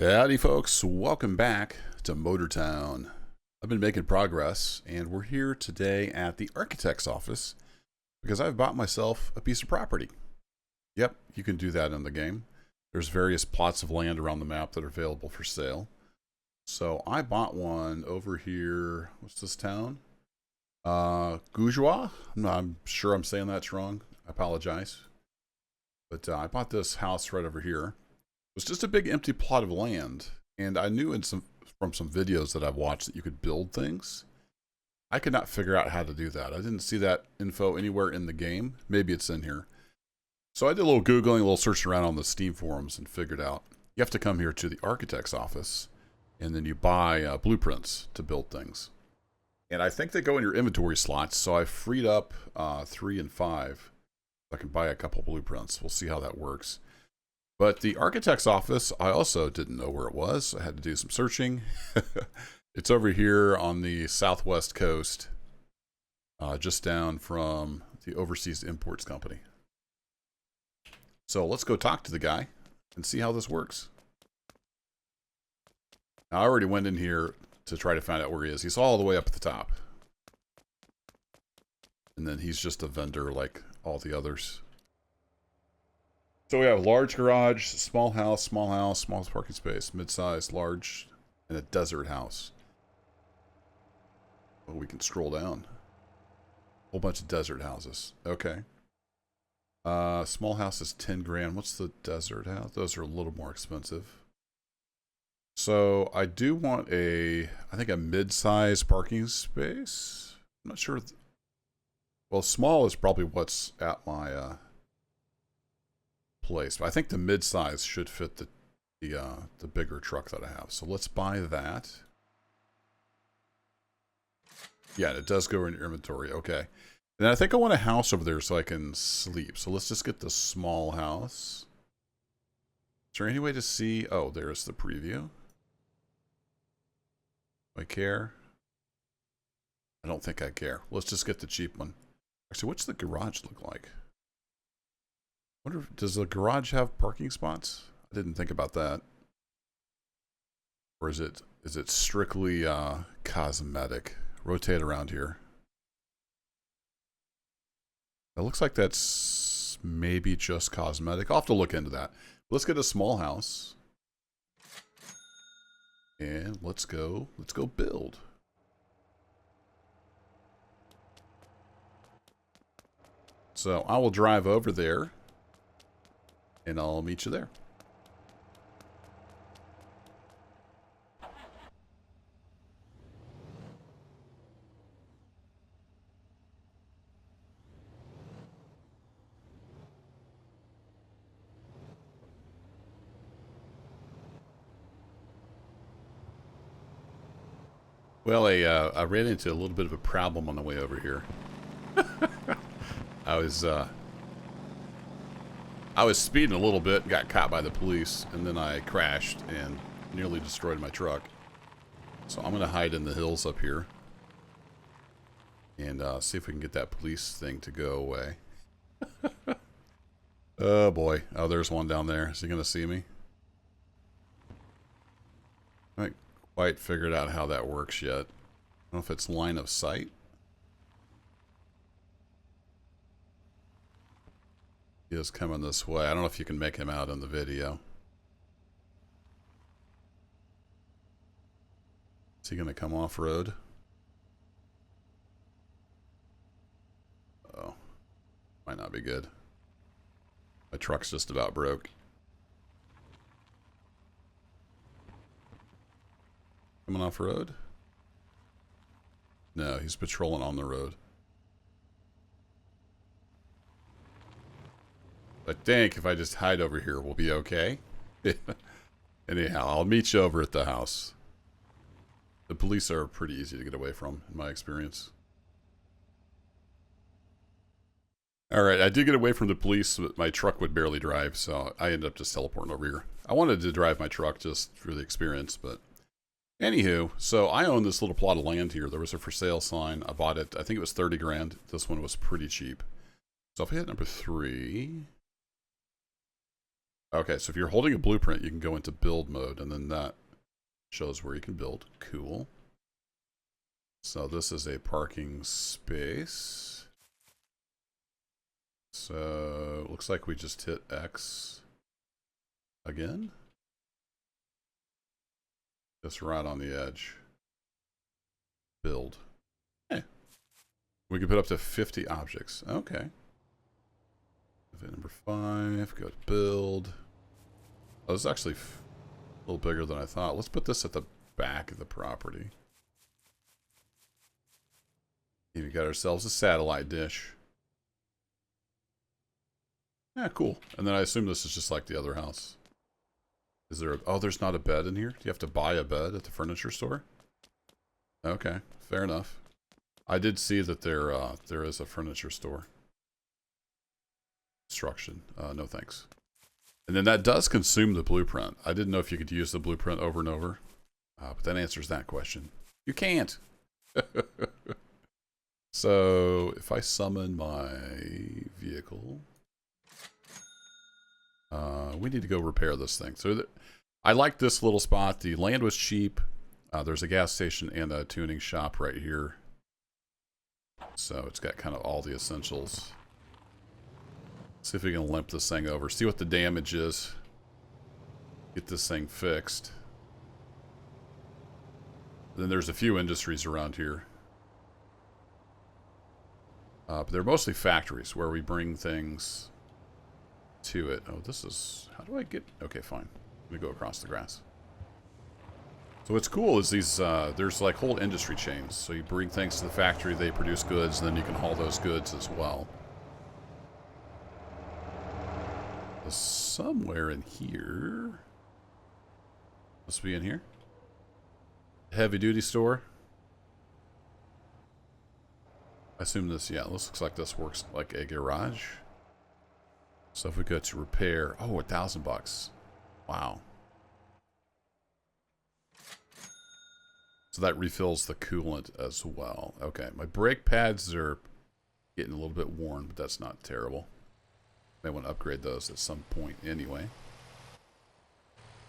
Howdy folks, welcome back to Motor Town. I've been making progress and we're here today at the architect's office because I've bought myself a piece of property. Yep, you can do that in the game. There's various plots of land around the map that are available for sale. So I bought one over here. What's this town? Goujois? I'm sure I'm saying that's wrong. I apologize. But I bought this house right over here. It was just a big empty plot of land, and I knew from some videos that I've watched that you could build things. I could not figure out how to do that. I didn't see that info anywhere in the game. Maybe it's in here. So I did a little Googling, a little searching around on the Steam forums and figured out you have to come here to the architect's office, and then you buy blueprints to build things. And I think they go in your inventory slots, so I freed up 3 and 5. I can buy a couple blueprints. We'll see how that works. But the architect's office, I also didn't know where it was. I had to do some searching. It's over here on the southwest coast, just down from the Overseas Imports Company. So let's go talk to the guy and see how this works. Now, I already went in here to try to find out where he is. He's all the way up at the top. And then he's just a vendor like all the others. So we have large garage, small house, small parking space, mid-size, large, and a desert house. Oh, we can scroll down. Whole bunch of desert houses. Okay. Small house is 10 grand. What's the desert house? Those are a little more expensive. So I do want I think a mid-size parking space. I'm not sure. Well, small is probably what's at my place, but I think the mid-size should fit the bigger truck that I have. So let's buy that. Yeah, it does go in your inventory. Okay. And I think I want a house over there so I can sleep. So let's just get the small house. Is there any way to see? Oh, there's the preview. Do I care? I don't think I care. Let's just get the cheap one. Actually, what's the garage look like? Does the garage have parking spots? I didn't think about that. Or is it strictly cosmetic? Rotate around here. It looks like that's maybe just cosmetic. I'll have to look into that. Let's get a small house. And let's go build. So I will drive over there and I'll meet you there. Well, I ran into a little bit of a problem on the way over here. I was speeding a little bit, got caught by the police, and then I crashed and nearly destroyed my truck. So I'm going to hide in the hills up here and see if we can get that police thing to go away. Oh boy. Oh, there's one down there. Is he going to see me? I haven't quite figured out how that works yet. I don't know if it's line of sight. He is coming this way. I don't know if you can make him out in the video. Is he going to come off road? Oh, might not be good. My truck's just about broke. Coming off road? No, he's patrolling on the road. I think if I just hide over here, we'll be okay. Anyhow, I'll meet you over at the house. The police are pretty easy to get away from, in my experience. Alright, I did get away from the police, but my truck would barely drive, so I ended up just teleporting over here. I wanted to drive my truck just for the experience, but... Anywho, so I own this little plot of land here. There was a for sale sign. I bought it. I think it was 30 grand. This one was pretty cheap. So if I hit number 3... Okay, so if you're holding a blueprint, you can go into build mode, and then that shows where you can build. Cool. So this is a parking space. So it looks like we just hit X again. Just right on the edge. Build. Hey. We can put up to 50 objects. Okay. Event number 5. Go to build. Oh, this is actually a little bigger than I thought. Let's put this at the back of the property. Even got ourselves a satellite dish. Yeah, cool. And then I assume this is just like the other house. Is there oh, there's not a bed in here? Do you have to buy a bed at the furniture store? Okay, fair enough. I did see that there is a furniture store. Instruction. No thanks. And then that does consume the blueprint. I didn't know if you could use the blueprint over and over. But that answers that question. You can't. So, if I summon my vehicle... we need to go repair this thing. So, I like this little spot. The land was cheap. There's a gas station and a tuning shop right here. So, it's got kind of all the essentials. See if we can limp this thing over. See what the damage is. Get this thing fixed. Then there's a few industries around here. But they're mostly factories where we bring things to it. Oh, this is... How do I get... Okay, fine. Let me go across the grass. So what's cool is these... there's like whole industry chains. So you bring things to the factory, they produce goods, and then you can haul those goods as well. Somewhere in here... Must be in here. Heavy duty store. I assume this, yeah, this looks like this works like a garage. So if we go to repair, oh, $1,000. Wow. So that refills the coolant as well. Okay, my brake pads are getting a little bit worn, but that's not terrible. May want to upgrade those at some point anyway.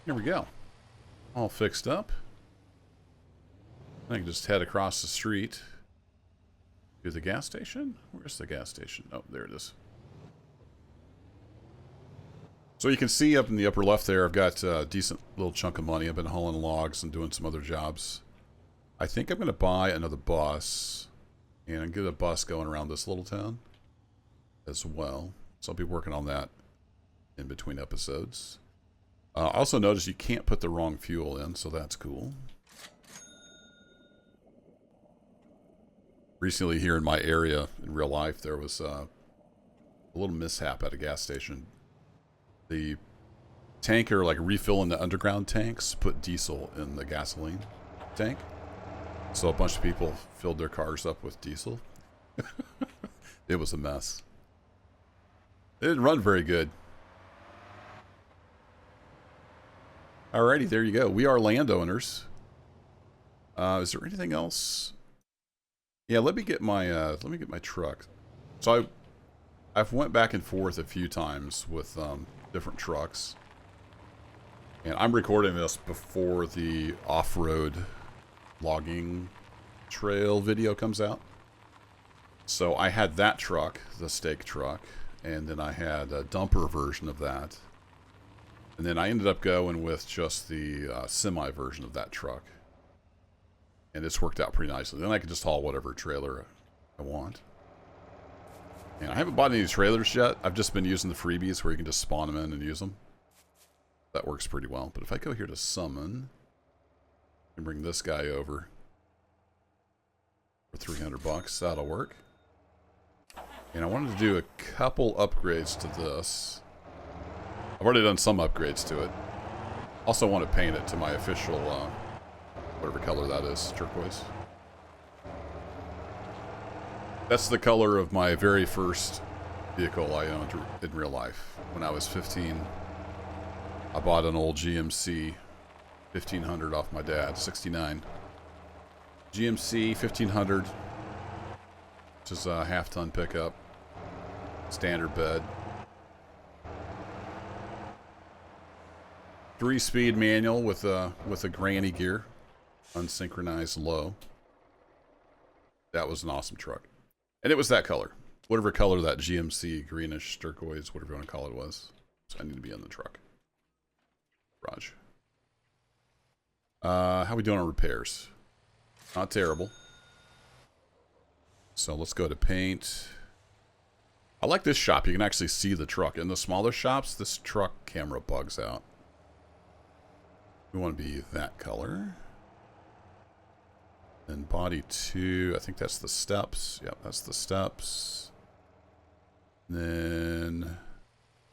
Here we go. All fixed up. I can just head across the street to the gas station. Where's the gas station? Oh, there it is. So you can see up in the upper left there, I've got a decent little chunk of money. I've been hauling logs and doing some other jobs. I think I'm going to buy another bus and get a bus going around this little town as well. So I'll be working on that in between episodes. I also noticed you can't put the wrong fuel in, so that's cool. Recently here in my area, in real life, there was a little mishap at a gas station. The tanker, like refilling the underground tanks, put diesel in the gasoline tank. So a bunch of people filled their cars up with diesel. It was a mess. It didn't run very good. Alrighty, there you go. We are landowners. Is there anything else? Yeah, let me get my truck. So I've went back and forth a few times with different trucks, and I'm recording this before the off-road logging trail video comes out. So I had that truck, the stake truck, and then I had a dumper version of that, and then I ended up going with just the semi version of that truck. And it's worked out pretty nicely. Then I can just haul whatever trailer I want. And I haven't bought any trailers yet. I've just been using the freebies where you can just spawn them in and use them. That works pretty well. But if I go here to summon, and bring this guy over for $300, that'll work. And I wanted to do a couple upgrades to this. I've already done some upgrades to it. Also want to paint it to my official... whatever color that is, turquoise. That's the color of my very first vehicle I owned in real life. When I was 15, I bought an old GMC 1500 off my dad, 69. GMC 1500, which is a half-ton pickup, standard bed. 3-speed manual with a granny gear, unsynchronized low. That was an awesome truck, and it was that color, whatever color that GMC greenish turquoise, whatever you want to call it, was. So I need to be in the truck. Raj. How we doing on repairs? Not terrible. So let's go to paint. I like this shop. You can actually see the truck. In the smaller shops, this truck camera bugs out. We want to be that color. Then body 2, I think that's the steps. Yep, that's the steps. Then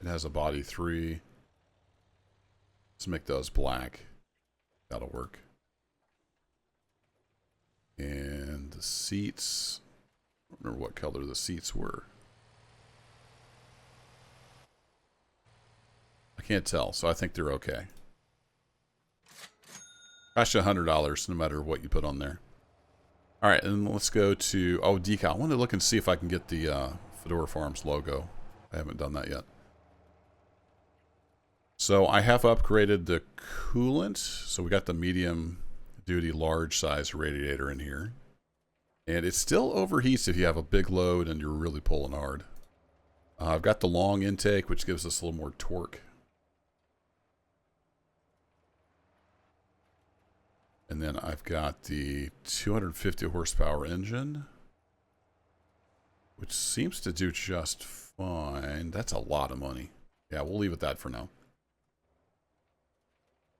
it has a body 3. Let's make those black. That'll work. And the seats, I don't remember what color the seats were. I can't tell, so I think they're okay. Cost you $100 no matter what you put on there. All right, and let's go to, oh, decal. I want to look and see if I can get the Fedora Farms logo. I haven't done that yet. So I have upgraded the coolant. So we got the medium duty large size radiator in here. And it still overheats if you have a big load and you're really pulling hard. I've got the long intake, which gives us a little more torque. And then I've got the 250 horsepower engine, which seems to do just fine. That's a lot of money. Yeah, we'll leave it that for now.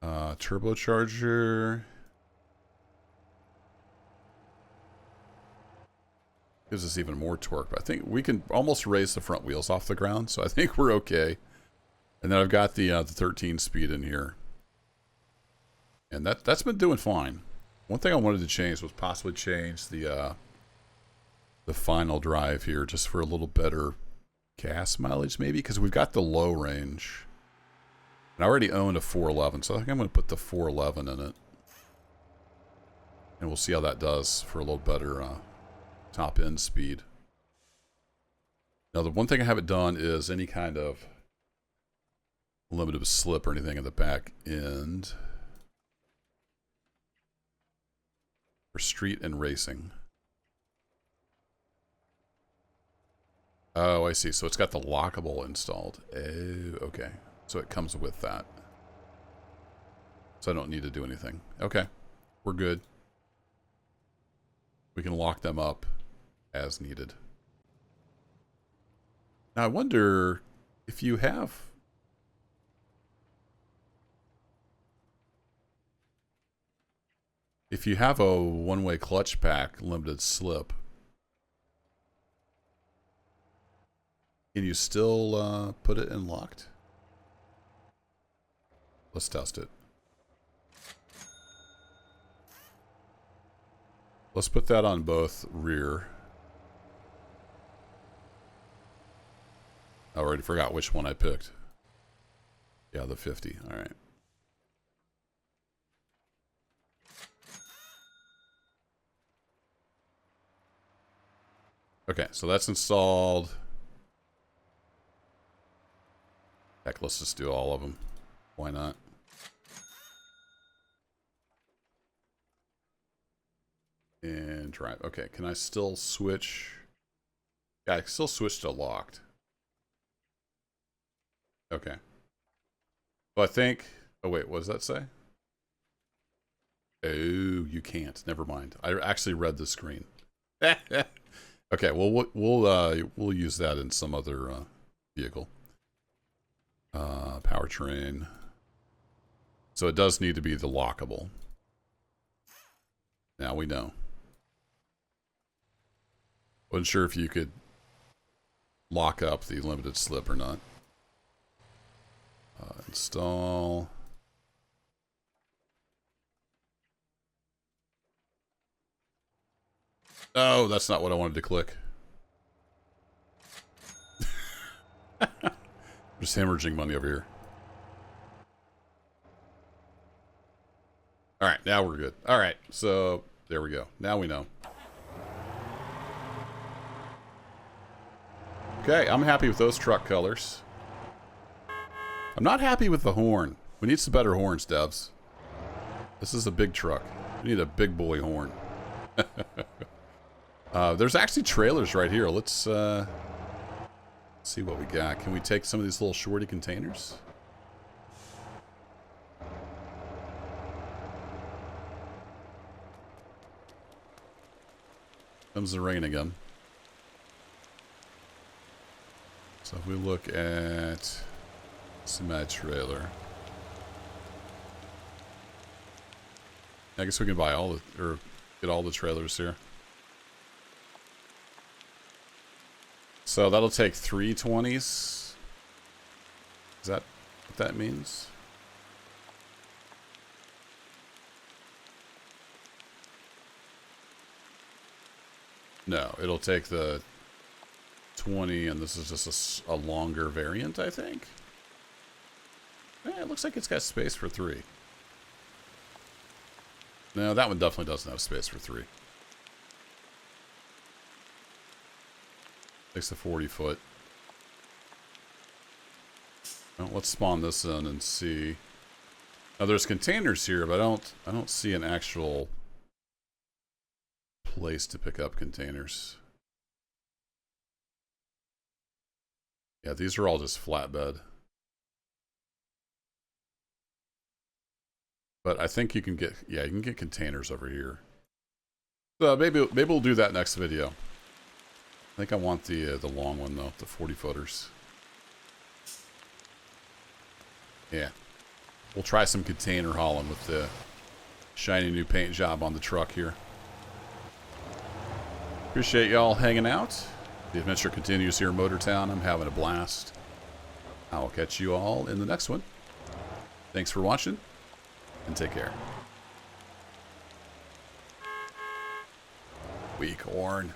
Turbocharger. Gives us even more torque. But I think we can almost raise the front wheels off the ground, so I think we're okay. And then I've got the 13 speed in here. And that's been doing fine. One thing I wanted to change was possibly change the final drive here just for a little better gas mileage maybe, because we've got the low range. And I already own a 411, so I think I'm going to put the 411 in it. And we'll see how that does for a little better top end speed. Now the one thing I haven't done is any kind of limited slip or anything in the back end. For street and racing. Oh, I see. So it's got the lockable installed. Oh, okay. So it comes with that. So I don't need to do anything. Okay. We're good. We can lock them up as needed. Now I wonder if you have... If you have a one-way clutch pack limited slip, can you still put it in locked? Let's test it. Let's put that on both rear. I already forgot which one I picked. Yeah, the 50. All right. Okay, so that's installed. Heck, let's just do all of them. Why not? And drive. Okay, can I still switch? Yeah, I can still switch to locked. Okay. So I think... Oh, wait, what does that say? Oh, you can't. Never mind. I actually read the screen. Okay, well, we'll use that in some other vehicle. Powertrain. So it does need to be the lockable. Now we know. Wasn't sure if you could lock up the limited slip or not. Install. Oh, that's not what I wanted to click. Just hemorrhaging money over here. All right, now we're good. All right, so there we go. Now we know. Okay, I'm happy with those truck colors. I'm not happy with the horn. We need some better horns, devs. This is a big truck. We need a big boy horn. There's actually trailers right here. Let's see what we got. Can we take some of these little shorty containers? Comes the rain again. So if we look at semi-trailer, I guess we can buy all the, or get all the trailers here. So that'll take 3 20s. Is that what that means? No, it'll take the 20, and this is just a longer variant, I think. It looks like it's got space for 3. No, that one definitely doesn't have space for 3. Takes the 40 foot. Well, let's spawn this in and see. Now there's containers here, but I don't see an actual place to pick up containers. Yeah, these are all just flatbed. But I think you can get, yeah, you can get containers over here. So maybe we'll do that next video. I think I want the long one though, the 40 footers. Yeah, we'll try some container hauling with the shiny new paint job on the truck here. Appreciate y'all hanging out. The adventure continues here in Motortown. I'm having a blast. I'll catch you all in the next one. Thanks for watching, and take care. Weak horn.